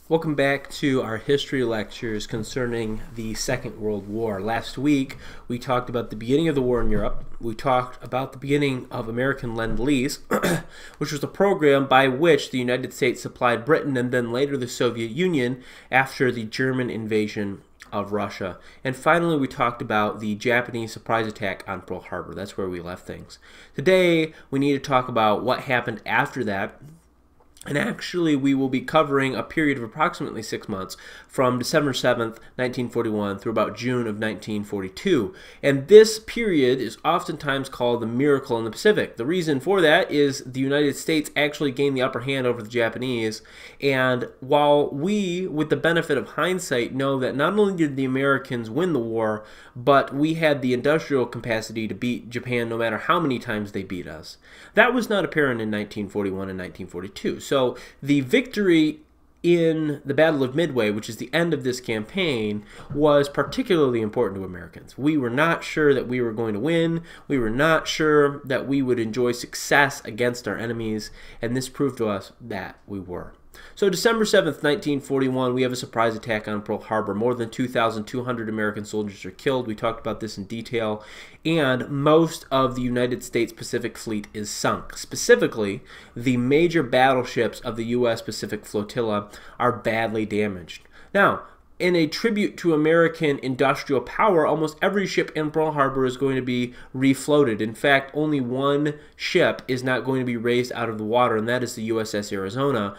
Welcome back to our history lectures concerning the Second World War. Last week, we talked about the beginning of the war in Europe. We talked about the beginning of American Lend-Lease, which was a program by which the United States supplied Britain and then later the Soviet Union after the German invasion of Russia. And finally, we talked about the Japanese surprise attack on Pearl Harbor. That's where we left things. Today, we need to talk about what happened after that. And actually, we will be covering a period of approximately 6 months from December 7th, 1941 through about June of 1942. And this period is oftentimes called the Miracle in the Pacific. The reason for that is the United States actually gained the upper hand over the Japanese. And while we, with the benefit of hindsight, know that not only did the Americans win the war, but we had the industrial capacity to beat Japan no matter how many times they beat us. That was not apparent in 1941 and 1942. So the victory in the Battle of Midway, which is the end of this campaign, was particularly important to Americans. We were not sure that we were going to win. We were not sure that we would enjoy success against our enemies, and this proved to us that we were. So December 7th, 1941, we have a surprise attack on Pearl Harbor. More than 2,200 American soldiers are killed. We talked about this in detail. And most of the United States Pacific Fleet is sunk. Specifically, the major battleships of the U.S. Pacific Flotilla are badly damaged. Now, in a tribute to American industrial power, almost every ship in Pearl Harbor is going to be refloated. In fact, only one ship is not going to be raised out of the water, and that is the USS Arizona,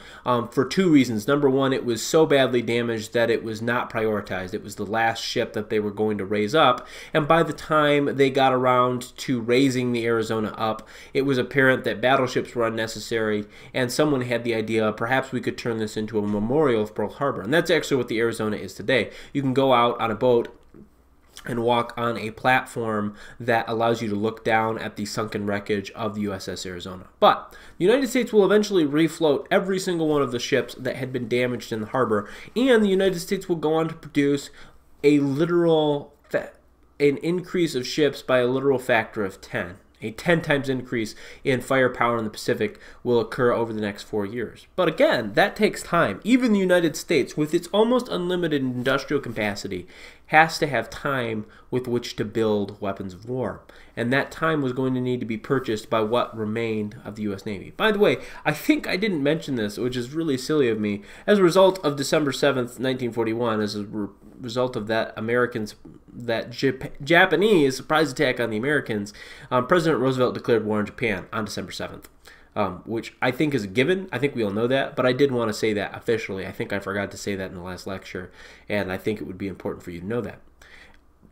for two reasons. Number one, it was so badly damaged that it was not prioritized. It was the last ship that they were going to raise up, and by the time they got around to raising the Arizona up, it was apparent that battleships were unnecessary, and someone had the idea, perhaps we could turn this into a memorial of Pearl Harbor, and that's actually what the Arizona is today. You can go out on a boat and walk on a platform that allows you to look down at the sunken wreckage of the USS Arizona. But the United States will eventually refloat every single one of the ships that had been damaged in the harbor, and the United States will go on to produce a literal an increase of ships by a literal factor of 10. A 10 times increase in firepower in the Pacific will occur over the next 4 years. But again, that takes time. Even the United States, with its almost unlimited industrial capacity, has to have time with which to build weapons of war. And that time was going to need to be purchased by what remained of the U.S. Navy. By the way, I think I didn't mention this, which is really silly of me. As a result of December 7th, 1941, as a result of that Japanese surprise attack on the Americans, President Roosevelt declared war on Japan on December 7th. Which I think is a given. I think we all know that, but I did want to say that officially. I think I forgot to say that in the last lecture, and I think it would be important for you to know that.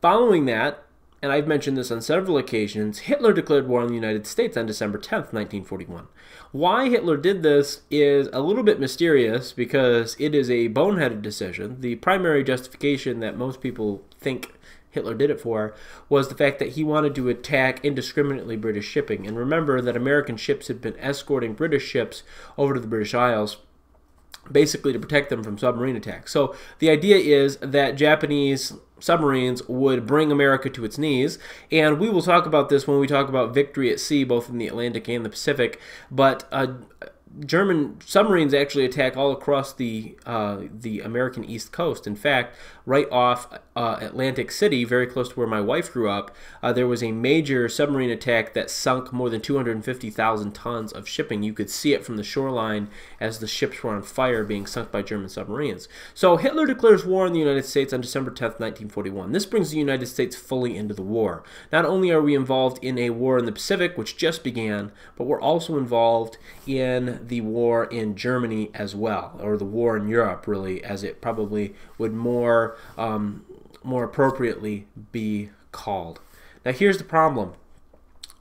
Following that, and I've mentioned this on several occasions, Hitler declared war on the United States on December 10th, 1941. Why Hitler did this is a little bit mysterious because it is a boneheaded decision. The primary justification that most people think Hitler did it for was the fact that he wanted to attack indiscriminately British shipping. And remember that American ships had been escorting British ships over to the British Isles basically to protect them from submarine attacks. So the idea is that Japanese submarines would bring America to its knees, and we will talk about this when we talk about victory at sea, both in the Atlantic and the Pacific, but German submarines actually attack all across the American East Coast. In fact, right off Atlantic City, very close to where my wife grew up, there was a major submarine attack that sunk more than 250,000 tons of shipping. You could see it from the shoreline as the ships were on fire being sunk by German submarines. So Hitler declares war on the United States on December 10th, 1941. This brings the United States fully into the war. Not only are we involved in a war in the Pacific, which just began, but we're also involved in the war in Germany as well, or the war in Europe, really, as it probably would more appropriately be called. Now, here's the problem.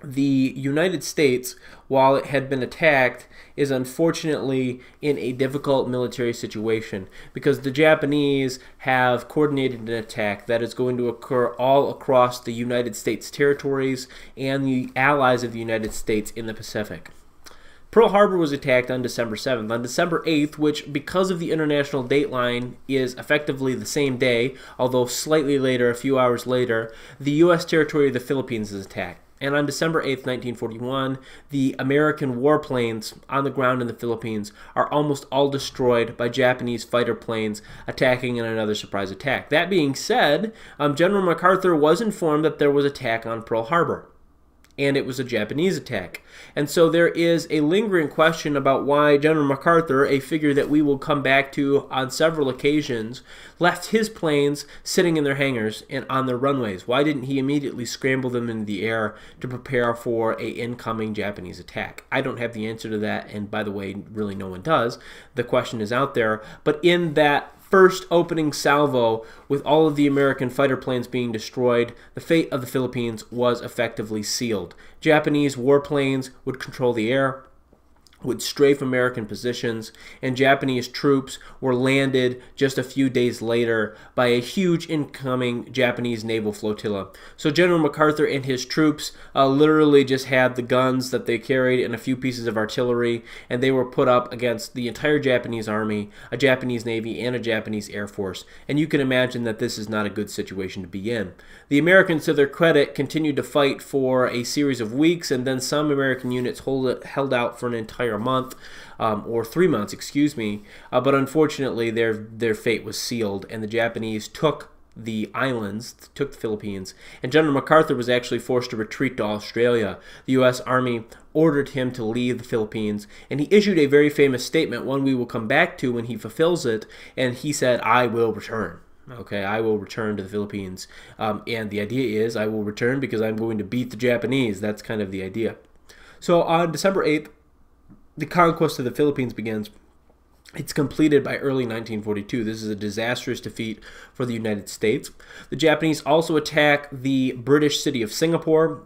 The United States, while it had been attacked, is unfortunately in a difficult military situation because the Japanese have coordinated an attack that is going to occur all across the United States territories and the allies of the United States in the Pacific. Pearl Harbor was attacked on December 7th. On December 8th, which because of the international dateline is effectively the same day, although slightly later, a few hours later, the U.S. territory of the Philippines is attacked. And on December 8th, 1941, the American warplanes on the ground in the Philippines are almost all destroyed by Japanese fighter planes attacking in another surprise attack. That being said, General MacArthur was informed that there was an attack on Pearl Harbor, and it was a Japanese attack. And so there is a lingering question about why General MacArthur, a figure that we will come back to on several occasions, left his planes sitting in their hangars and on their runways. Why didn't he immediately scramble them into the air to prepare for an incoming Japanese attack? I don't have the answer to that, and by the way, really no one does. The question is out there. But in that first opening salvo, with all of the American fighter planes being destroyed, the fate of the Philippines was effectively sealed. Japanese warplanes would control the air, would strafe American positions, and Japanese troops were landed just a few days later by a huge incoming Japanese naval flotilla. So General MacArthur and his troops literally just had the guns that they carried and a few pieces of artillery, and they were put up against the entire Japanese army, a Japanese navy, and a Japanese air force. And you can imagine that this is not a good situation to be in. The Americans, to their credit, continued to fight for a series of weeks, and then some American units held out for an entire month, or 3 months, excuse me, but unfortunately their fate was sealed, and the Japanese took the islands, took the Philippines, and General MacArthur was actually forced to retreat to Australia. The U.S. Army ordered him to leave the Philippines, and he issued a very famous statement, one we will come back to when he fulfills it, and he said, "I will return." Okay, I will return to the Philippines, and the idea is I will return because I'm going to beat the Japanese. That's kind of the idea. So on December 8th, the conquest of the Philippines begins. It's completed by early 1942. This is a disastrous defeat for the United States. The Japanese also attack the British city of Singapore.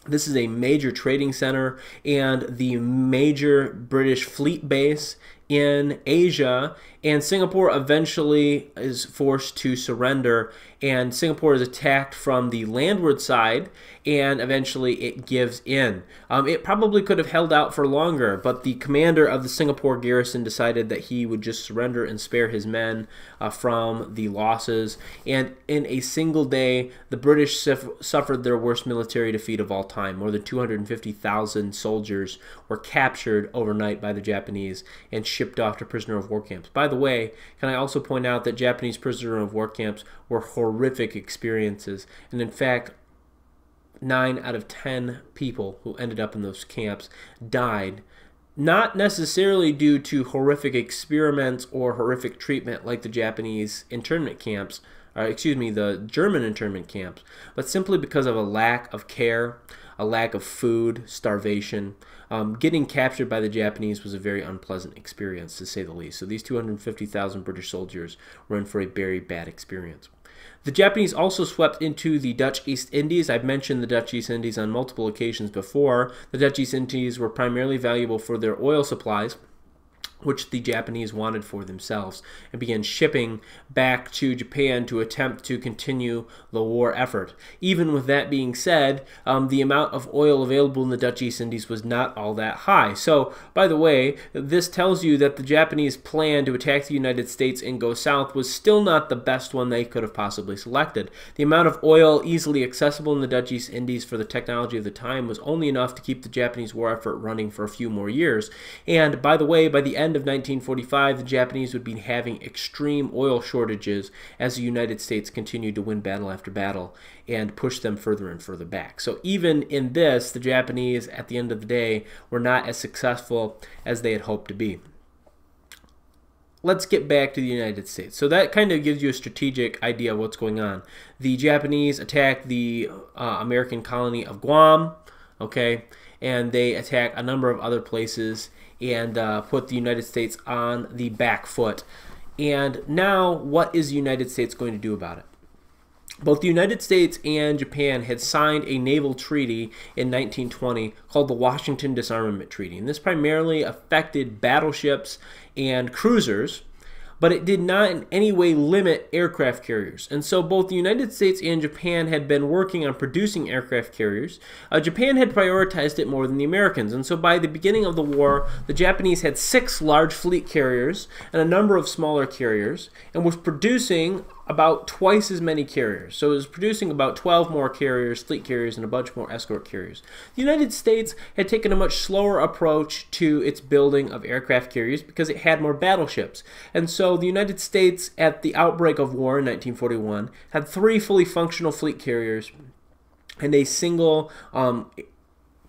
This is a major trading center and the major British fleet base in Asia, and Singapore eventually is forced to surrender, and Singapore is attacked from the landward side, and eventually it gives in. It probably could have held out for longer, but the commander of the Singapore garrison decided that he would just surrender and spare his men from the losses, and in a single day, the British suffered their worst military defeat of all time. More than 250,000 soldiers were captured overnight by the Japanese and shipped off to prisoner of war camps. By the way, can I also point out that Japanese prisoner of war camps were horrific experiences, and in fact 9 out of 10 people who ended up in those camps died, not necessarily due to horrific experiments or horrific treatment like the Japanese internment camps, the German internment camps, but simply because of a lack of care, a lack of food, starvation. Getting captured by the Japanese was a very unpleasant experience, to say the least. So these 250,000 British soldiers were in for a very bad experience. The Japanese also swept into the Dutch East Indies. I've mentioned the Dutch East Indies on multiple occasions before. The Dutch East Indies were primarily valuable for their oil supplies, which the Japanese wanted for themselves, and began shipping back to Japan to attempt to continue the war effort. Even with that being said, the amount of oil available in the Dutch East Indies was not all that high. So, by the way, this tells you that the Japanese plan to attack the United States and go south was still not the best one they could have possibly selected. The amount of oil easily accessible in the Dutch East Indies for the technology of the time was only enough to keep the Japanese war effort running for a few more years. And, by the way, by the end of 1945, the Japanese would be having extreme oil shortages as the United States continued to win battle after battle and push them further and further back. So even in this, the Japanese, at the end of the day, were not as successful as they had hoped to be. Let's get back to the United States. So that kind of gives you a strategic idea of what's going on. The Japanese attack the American colony of Guam, okay, and they attack a number of other places and put the United States on the back foot. And now, what is the United States going to do about it? Both the United States and Japan had signed a naval treaty in 1920 called the Washington Disarmament Treaty. And this primarily affected battleships and cruisers, but it did not in any way limit aircraft carriers. And so both the United States and Japan had been working on producing aircraft carriers. Japan had prioritized it more than the Americans. And so by the beginning of the war, the Japanese had 6 large fleet carriers and a number of smaller carriers and was producing about twice as many carriers. So it was producing about 12 more carriers, fleet carriers, and a bunch more escort carriers. The United States had taken a much slower approach to its building of aircraft carriers because it had more battleships. And so the United States, at the outbreak of war in 1941, had 3 fully functional fleet carriers and a single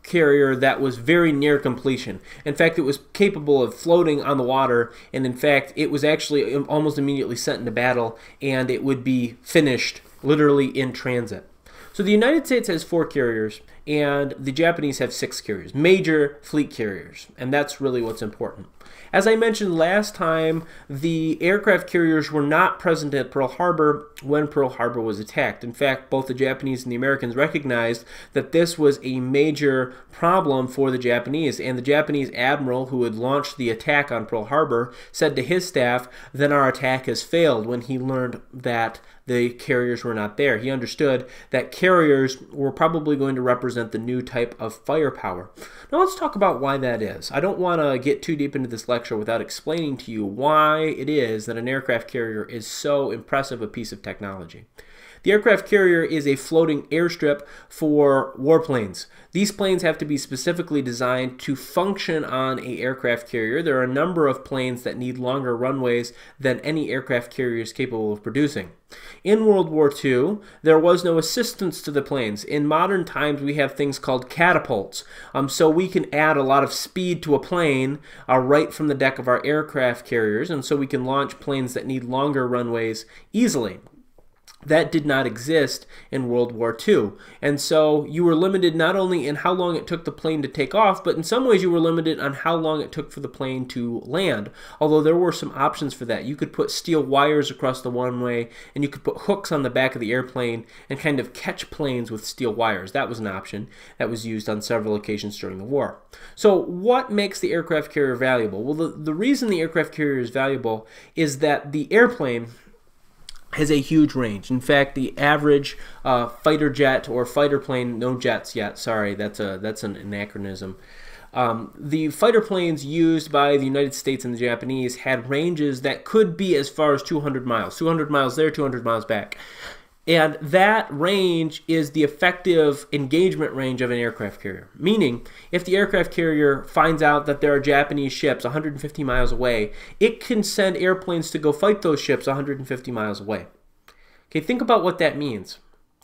carrier that was very near completion. In fact, it was capable of floating on the water, and in fact, it was actually almost immediately sent into battle, and it would be finished literally in transit. So the United States has 4 carriers, and the Japanese have 6 carriers, major fleet carriers, and that's really what's important. As I mentioned last time, the aircraft carriers were not present at Pearl Harbor when Pearl Harbor was attacked. In fact, both the Japanese and the Americans recognized that this was a major problem for the Japanese, and the Japanese admiral who had launched the attack on Pearl Harbor said to his staff, "Then our attack has failed," when he learned that the carriers were not there. He understood that carriers were probably going to represent the new type of firepower. Now let's talk about why that is. I don't want to get too deep into this lecture without explaining to you why it is that an aircraft carrier is so impressive a piece of technology. The aircraft carrier is a floating airstrip for warplanes. These planes have to be specifically designed to function on an aircraft carrier. There are a number of planes that need longer runways than any aircraft carrier is capable of producing. In World War II, there was no assistance to the planes. In modern times, we have things called catapults. So we can add a lot of speed to a plane right from the deck of our aircraft carriers, and so we can launch planes that need longer runways easily. That did not exist in World War II. And so you were limited not only in how long it took the plane to take off, but in some ways you were limited on how long it took for the plane to land. Although there were some options for that. You could put steel wires across the runway, and you could put hooks on the back of the airplane and kind of catch planes with steel wires. That was an option that was used on several occasions during the war. So what makes the aircraft carrier valuable? Well, the reason the aircraft carrier is valuable is that the airplane has a huge range. In fact, the average fighter jet or fighter plane, no jets yet, sorry, that's an anachronism. The fighter planes used by the United States and the Japanese had ranges that could be as far as 200 miles. 200 miles there, 200 miles back. And that range is the effective engagement range of an aircraft carrier. Meaning, if the aircraft carrier finds out that there are Japanese ships 150 miles away, it can send airplanes to go fight those ships 150 miles away. Okay, think about what that means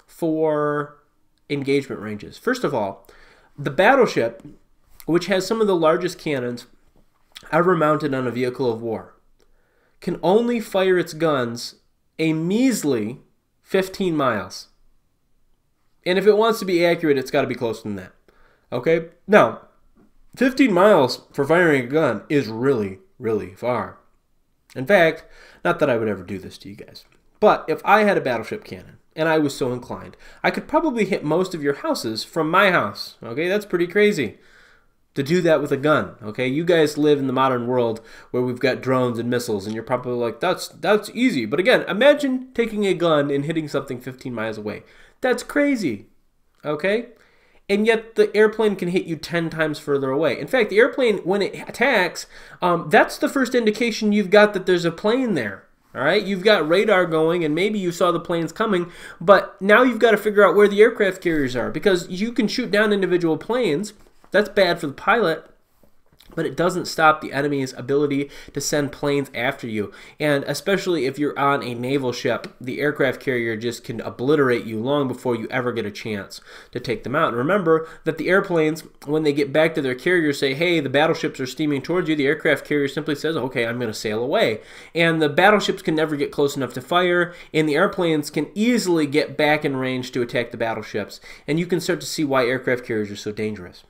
for engagement ranges. First of all, the battleship, which has some of the largest cannons ever mounted on a vehicle of war, can only fire its guns a measly 15 miles. And if it wants to be accurate, it's got to be closer than that. Okay? Now, 15 miles for firing a gun is really, really far. In fact, not that I would ever do this to you guys, but if I had a battleship cannon, and I was so inclined, I could probably hit most of your houses from my house. Okay? That's pretty crazy to do that with a gun. Okay? You guys live in the modern world where we've got drones and missiles, and you're probably like, that's easy. But again, imagine taking a gun and hitting something 15 miles away. That's crazy. Okay? And yet the airplane can hit you 10 times further away. In fact, the airplane, when it attacks, that's the first indication you've got that there's a plane there. All right, you've got radar going, and maybe you saw the planes coming, but now you've got to figure out where the aircraft carriers are, because you can shoot down individual planes. That's bad for the pilot, but it doesn't stop the enemy's ability to send planes after you. And especially if you're on a naval ship, the aircraft carrier just can obliterate you long before you ever get a chance to take them out. And remember that the airplanes, when they get back to their carriers, say, hey, the battleships are steaming towards you. The aircraft carrier simply says, okay, I'm going to sail away. And the battleships can never get close enough to fire, and the airplanes can easily get back in range to attack the battleships. And you can start to see why aircraft carriers are so dangerous.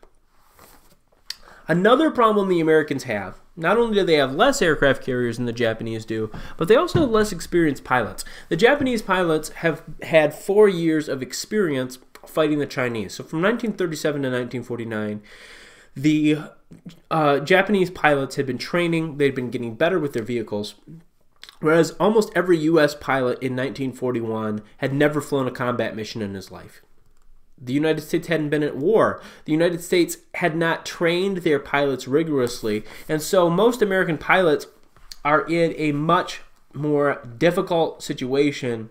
Another problem the Americans have, not only do they have less aircraft carriers than the Japanese do, but they also have less experienced pilots. The Japanese pilots have had 4 years of experience fighting the Chinese. So from 1937 to 1949, the Japanese pilots had been training, they'd been getting better with their vehicles, whereas almost every U.S. pilot in 1941 had never flown a combat mission in his life. The United States hadn't been at war. The United States had not trained their pilots rigorously, and so most American pilots are in a much more difficult situation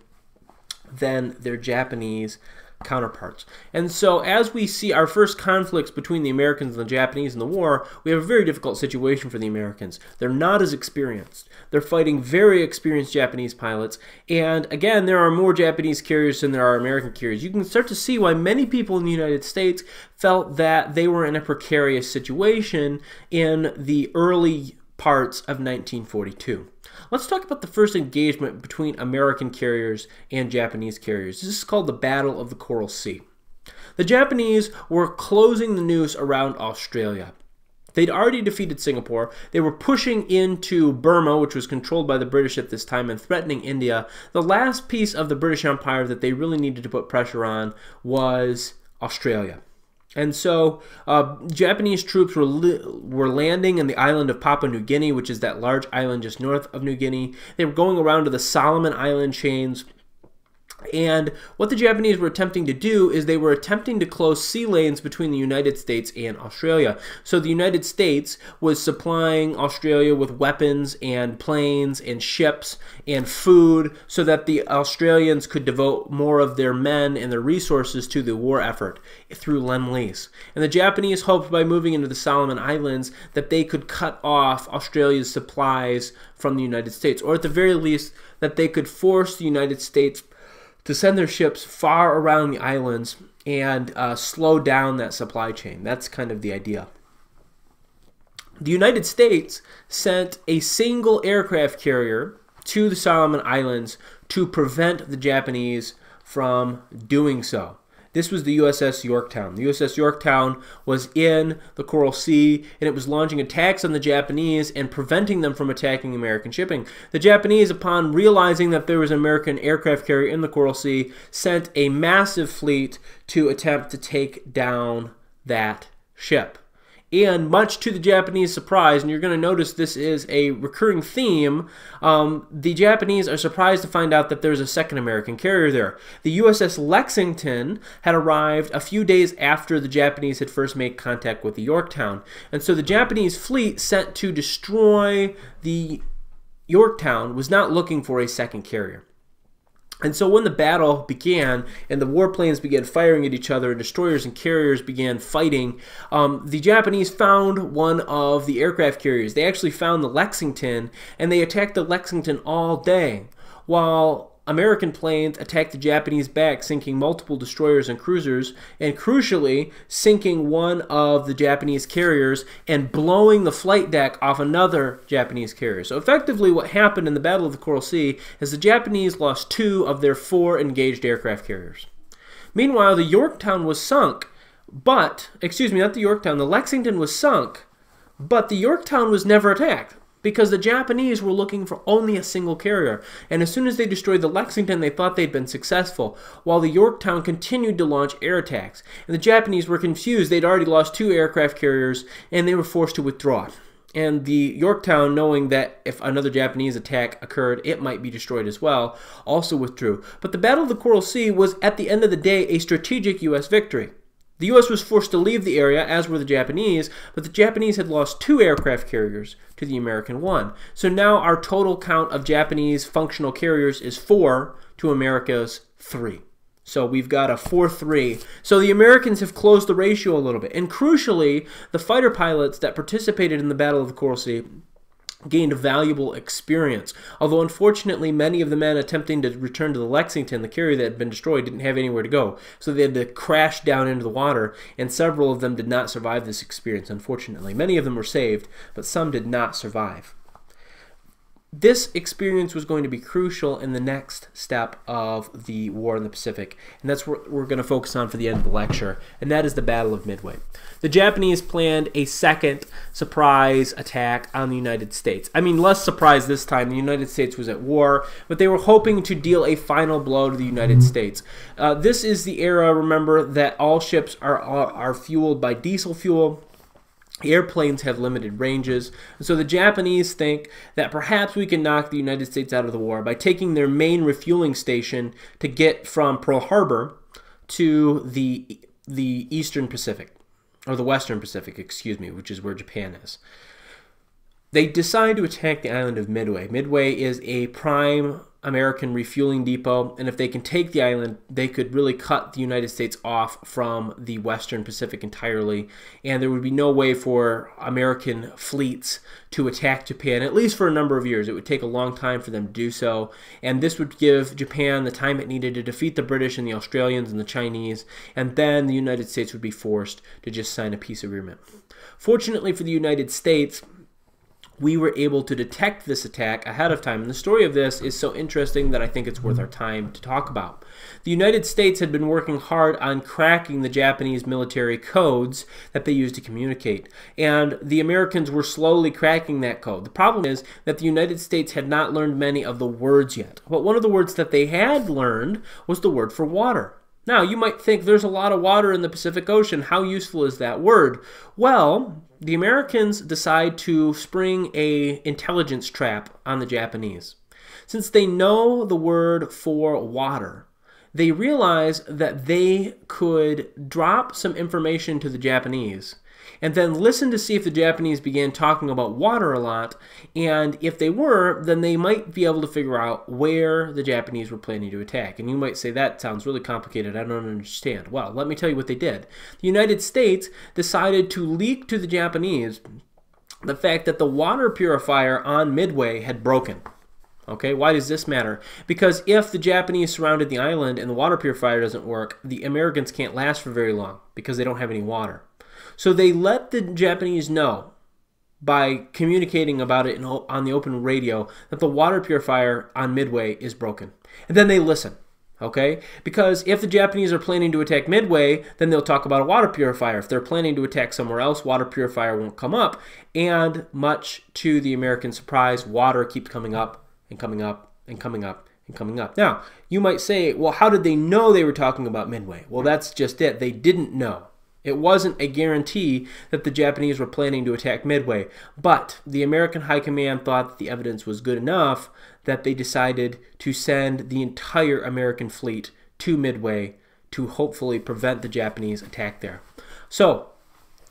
than their Japanese counterparts. And so as we see our first conflicts between the Americans and the Japanese in the war, we have a very difficult situation for the Americans. They're not as experienced. They're fighting very experienced Japanese pilots, and again, there are more Japanese carriers than there are American carriers. You can start to see why many people in the United States felt that they were in a precarious situation in the early parts of 1942. Let's talk about the first engagement between American carriers and Japanese carriers. This is called the Battle of the Coral Sea. The Japanese were closing the noose around Australia. They'd already defeated Singapore. They were pushing into Burma, which was controlled by the British at this time, and threatening India. The last piece of the British Empire that they really needed to put pressure on was Australia. And so Japanese troops were landing in the island of Papua New Guinea, which is that large island just north of New Guinea. They were going around to the Solomon Island chains. And what the Japanese were attempting to do is they were attempting to close sea lanes between the United States and Australia. So the United States was supplying Australia with weapons and planes and ships and food so that the Australians could devote more of their men and their resources to the war effort through Lend-Lease. And the Japanese hoped by moving into the Solomon Islands that they could cut off Australia's supplies from the United States, or at the very least that they could force the United States to send their ships far around the islands and slow down that supply chain. That's kind of the idea. The United States sent a single aircraft carrier to the Solomon Islands to prevent the Japanese from doing so. This was the USS Yorktown. The USS Yorktown was in the Coral Sea, and it was launching attacks on the Japanese and preventing them from attacking American shipping. The Japanese, upon realizing that there was an American aircraft carrier in the Coral Sea, sent a massive fleet to attempt to take down that ship. And much to the Japanese surprise, and you're going to notice this is a recurring theme, the Japanese are surprised to find out that there's a second American carrier there. The USS Lexington had arrived a few days after the Japanese had first made contact with the Yorktown. And so the Japanese fleet sent to destroy the Yorktown was not looking for a second carrier. And so when the battle began and the warplanes began firing at each other and destroyers and carriers began fighting, the Japanese found one of the aircraft carriers. They actually found the Lexington, and they attacked the Lexington all day, while American planes attacked the Japanese back, sinking multiple destroyers and cruisers, and crucially, sinking one of the Japanese carriers and blowing the flight deck off another Japanese carrier. So effectively what happened in the Battle of the Coral Sea is the Japanese lost 2 of their 4 engaged aircraft carriers. Meanwhile, the Yorktown was sunk, but, excuse me, not the Yorktown, the Lexington was sunk, but the Yorktown was never attacked, because the Japanese were looking for only a single carrier. And as soon as they destroyed the Lexington, they thought they'd been successful, while the Yorktown continued to launch air attacks. And the Japanese were confused. They'd already lost 2 aircraft carriers, and they were forced to withdraw. And the Yorktown, knowing that if another Japanese attack occurred, it might be destroyed as well, also withdrew. But the Battle of the Coral Sea was, at the end of the day, a strategic U.S. victory. The U.S. was forced to leave the area, as were the Japanese, but the Japanese had lost 2 aircraft carriers to the American 1. So now our total count of Japanese functional carriers is 4 to America's 3. So we've got a 4-3. So the Americans have closed the ratio a little bit. And crucially, the fighter pilots that participated in the Battle of the Coral Sea gained valuable experience. Although unfortunately many of the men attempting to return to the Lexington, the carrier that had been destroyed, didn't have anywhere to go. So they had to crash down into the water, and several of them did not survive this experience, unfortunately. Many of them were saved, but some did not survive. This experience was going to be crucial in the next step of the war in the Pacific, and that's what we're going to focus on for the end of the lecture, and that is the Battle of Midway. The Japanese planned a second surprise attack on the United States. I mean, less surprise this time. The United States was at war, but they were hoping to deal a final blow to the United States. This is the era, remember, that all ships are fueled by diesel fuel. Airplanes have limited ranges, and so the Japanese think that perhaps we can knock the United States out of the war by taking their main refueling station to get from Pearl Harbor to the Eastern Pacific, or the Western Pacific, excuse me, which is where Japan is. they decide to attack the island of Midway. Midway is a prime American refueling depot, and if they can take the island, they could really cut the United States off from the Western Pacific entirely, and there would be no way for American fleets to attack Japan, at least for a number of years. It would take a long time for them to do so, and this would give Japan the time it needed to defeat the British and the Australians and the Chinese, and then the United States would be forced to just sign a peace agreement. Fortunately for the United States, we were able to detect this attack ahead of time. And the story of this is so interesting that I think it's worth our time to talk about. The United States had been working hard on cracking the Japanese military codes that they used to communicate. And the Americans were slowly cracking that code. The problem is that the United States had not learned many of the words yet. But one of the words that they had learned was the word for water. Now, you might think there's a lot of water in the Pacific Ocean. How useful is that word? Well, the Americans decide to spring an intelligence trap on the Japanese. Since they know the word for water, they realize that they could drop some information to the Japanese and then listen to see if the Japanese began talking about water a lot, and if they were, then they might be able to figure out where the Japanese were planning to attack. And you might say, that sounds really complicated, I don't understand. Well, let me tell you what they did. The United States decided to leak to the Japanese the fact that the water purifier on Midway had broken. Okay, why does this matter? Because if the Japanese surrounded the island and the water purifier doesn't work, the Americans can't last for very long because they don't have any water. So they let the Japanese know by communicating about it on the open radio that the water purifier on Midway is broken. And then they listen, okay? Because if the Japanese are planning to attack Midway, then they'll talk about a water purifier. If they're planning to attack somewhere else, water purifier won't come up. And much to the American surprise, water keeps coming up and coming up and coming up and coming up. Now, you might say, well, how did they know they were talking about Midway? Well, that's just it. They didn't know. It wasn't a guarantee that the Japanese were planning to attack Midway, but the American High Command thought that the evidence was good enough that they decided to send the entire American fleet to Midway to hopefully prevent the Japanese attack there. So,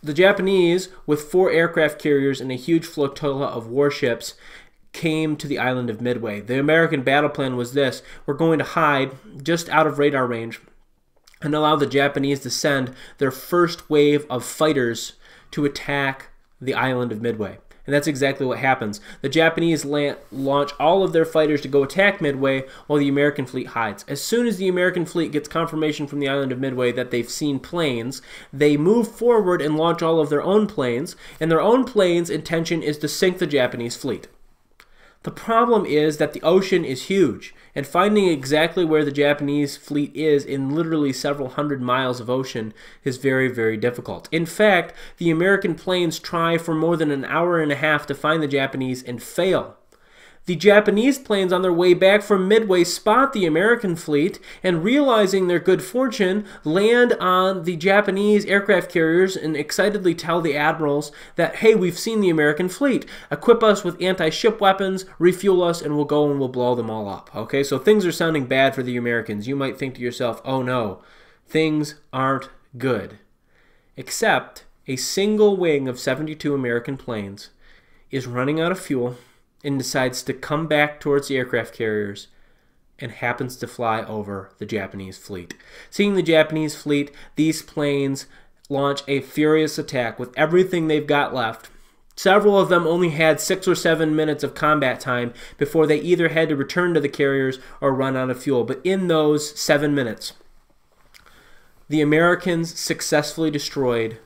the Japanese, with 4 aircraft carriers and a huge flotilla of warships, came to the island of Midway. The American battle plan was this: we're going to hide just out of radar range and allow the Japanese to send their first wave of fighters to attack the island of Midway. And that's exactly what happens. The Japanese launch all of their fighters to go attack Midway while the American fleet hides. As soon as the American fleet gets confirmation from the island of Midway that they've seen planes, they move forward and launch all of their own planes, and their own planes' intention is to sink the Japanese fleet. The problem is that the ocean is huge, and finding exactly where the Japanese fleet is in literally several hundred miles of ocean is very, very difficult. In fact, the American planes try for more than an hour and a half to find the Japanese and fail. The Japanese planes on their way back from Midway spot the American fleet and, realizing their good fortune, land on the Japanese aircraft carriers and excitedly tell the admirals that, hey, we've seen the American fleet. Equip us with anti-ship weapons, refuel us, and we'll go and we'll blow them all up. Okay, so things are sounding bad for the Americans. You might think to yourself, oh no, things aren't good. Except a single wing of 72 American planes is running out of fuel and decides to come back towards the aircraft carriers and happens to fly over the Japanese fleet. Seeing the Japanese fleet, these planes launch a furious attack with everything they've got left. Several of them only had 6 or 7 minutes of combat time before they either had to return to the carriers or run out of fuel. But in those 7 minutes, the Americans successfully destroyed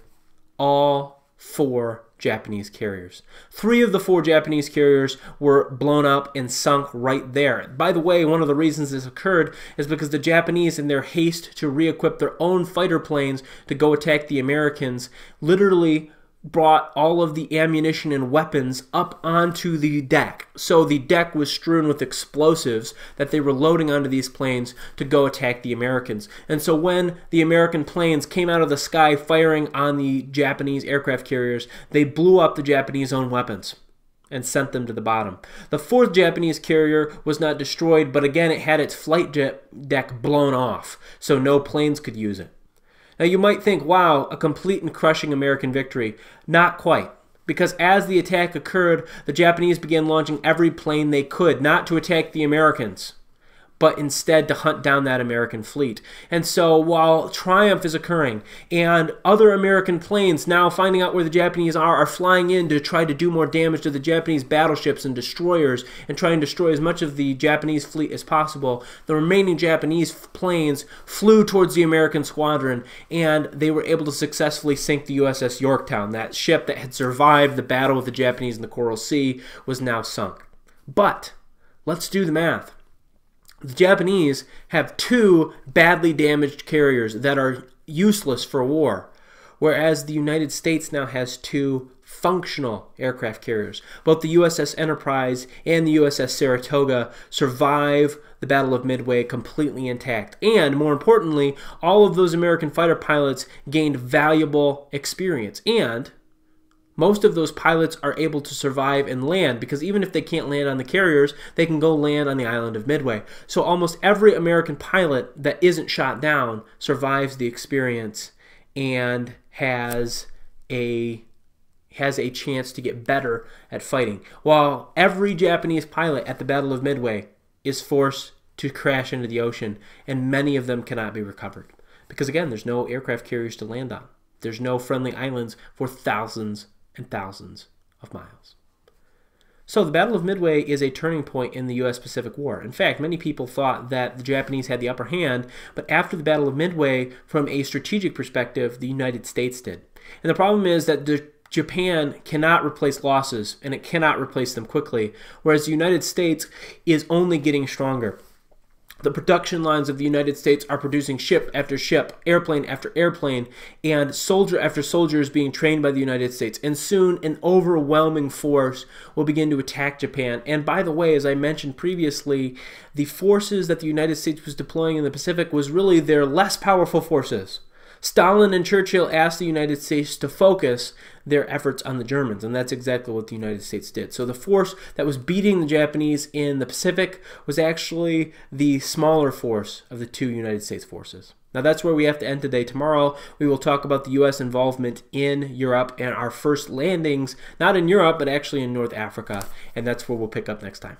all 4 Japanese carriers. 3 of the 4 Japanese carriers were blown up and sunk right there. By the way, one of the reasons this occurred is because the Japanese, in their haste to re-equip their own fighter planes to go attack the Americans, literally brought all of the ammunition and weapons up onto the deck. So the deck was strewn with explosives that they were loading onto these planes to go attack the Americans. And so when the American planes came out of the sky firing on the Japanese aircraft carriers, they blew up the Japanese own weapons and sent them to the bottom. The 4th Japanese carrier was not destroyed, but again it had its flight deck blown off, so no planes could use it. Now you might think, wow, a complete and crushing American victory. Not quite. because as the attack occurred, the Japanese began launching every plane they could, not to attack the Americans, but instead to hunt down that American fleet. And so while triumph is occurring and other American planes now finding out where the Japanese are flying in to try to do more damage to the Japanese battleships and destroyers and try and destroy as much of the Japanese fleet as possible, the remaining Japanese planes flew towards the American squadron, and they were able to successfully sink the USS Yorktown. That ship that had survived the battle with the Japanese in the Coral Sea was now sunk. But let's do the math. The Japanese have 2 badly damaged carriers that are useless for war, whereas the United States now has 2 functional aircraft carriers. Both the USS Enterprise and the USS Saratoga survive the Battle of Midway completely intact. And more importantly, all of those American fighter pilots gained valuable experience. And most of those pilots are able to survive and land, because even if they can't land on the carriers, they can go land on the island of Midway. So almost every American pilot that isn't shot down survives the experience and has a chance to get better at fighting. While every Japanese pilot at the Battle of Midway is forced to crash into the ocean, and many of them cannot be recovered. Because again, there's no aircraft carriers to land on. There's no friendly islands for thousands and thousands of miles. So the Battle of Midway is a turning point in the U.S. Pacific War. In fact, many people thought that the Japanese had the upper hand, but after the Battle of Midway, from a strategic perspective, the United States did. And the problem is that Japan cannot replace losses, and it cannot replace them quickly, whereas the United States is only getting stronger. The production lines of the United States are producing ship after ship, airplane after airplane, and soldier after soldier is being trained by the United States. And soon an overwhelming force will begin to attack Japan. And by the way, as I mentioned previously, the forces that the United States was deploying in the Pacific was really their less powerful forces. Stalin and Churchill asked the United States to focus their efforts on the Germans, and that's exactly what the United States did. So the force that was beating the Japanese in the Pacific was actually the smaller force of the 2 United States forces. Now that's where we have to end today. Tomorrow we will talk about the U.S. involvement in Europe and our first landings, not in Europe, but actually in North Africa, and that's where we'll pick up next time.